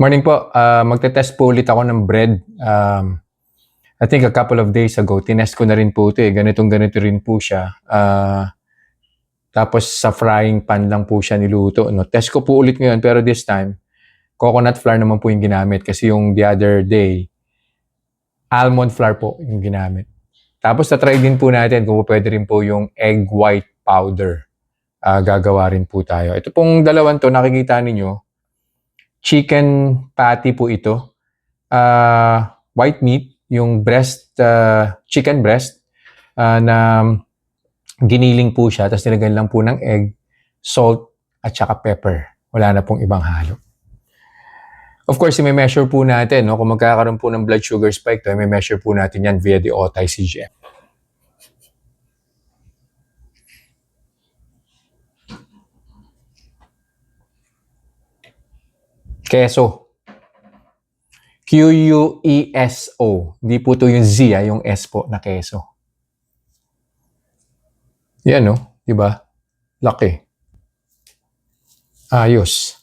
Morning po. Magte-test po ulit ako ng bread. I think a couple of days ago, tinest ko na rin po ito eh. Ganito rin po siya. Tapos sa frying pan lang po siya niluto. No? Test ko po ulit ngayon pero this time, coconut flour naman po yung ginamit. Kasi yung the other day, almond flour po yung ginamit. Tapos na-try din po natin kung pwede rin po yung egg white powder. Gagawa rin po tayo. Ito pong dalawang to, nakikita ninyo, chicken patty po ito. White meat, yung breast, chicken breast na giniling po siya. Tapos nilagyan lang po ng egg, salt, at saka pepper. Wala na pong ibang halo. Of course, i-measure po natin. No? Kung magkakaroon po ng blood sugar spike, i-measure po natin yan via the OTI-CGM. Queso. Q-U-E-S-O. Hindi po ito yung Z, yung S po na queso. Yan, no? Diba? Laki. Ayos.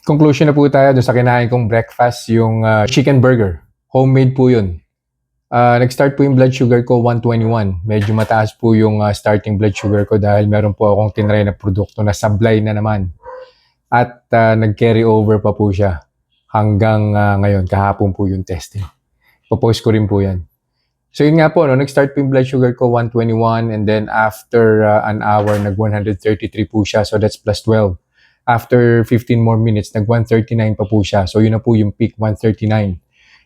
Conclusion na po tayo doon sa kinain kong breakfast, yung chicken burger. Homemade po yun. Nag-start po yung blood sugar ko 121. Medyo mataas po yung starting blood sugar ko dahil meron po akong tinry na produkto na sablay na naman. At nag-carry over pa po siya hanggang ngayon. Kahapon po yung testing. Popost ko rin po yan. So yun nga po, no, nag-start po yung blood sugar ko 121 and then after an hour, nag-133 po siya. So that's plus 12. After 15 more minutes, nag-139 pa po siya. So yun na po yung peak, 139.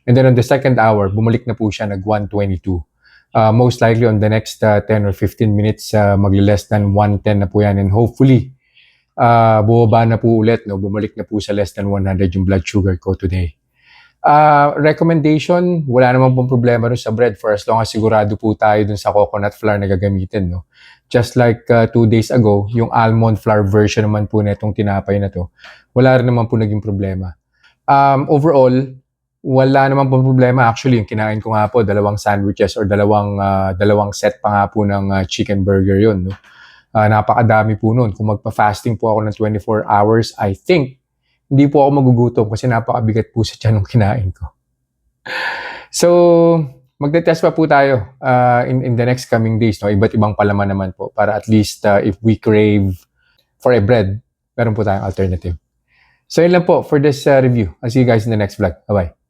And then on the second hour, bumalik na po siya, nag-122. Most likely on the next 10 or 15 minutes, magli-less than 110 na po yan. And hopefully, bumaba na po ulit, no? Bumalik na po sa less than 100 yung blood sugar ko today. Recommendation, wala naman pong problema rin sa bread for as long as sigurado po tayo dun sa coconut flour na gagamitin. No? Just like 2 days ago, yung almond flour version naman po na itong tinapay na to, wala rin naman po naging problema. Overall, wala naman po problema. Actually, yung kinain ko nga po, dalawang sandwiches or dalawang set pa nga po ng chicken burger yun. No? Napakadami po nun. Kung magpa-fasting po ako ng 24 hours, I think, hindi po ako magugutom kasi napakabigat po sa tiyan ng kinain ko. So, magte-test pa po tayo in the next coming days. No? Iba't ibang palaman naman po para at least if we crave for a bread, meron po tayong alternative. So, yun lang po for this review. I'll see you guys in the next vlog. Bye-bye.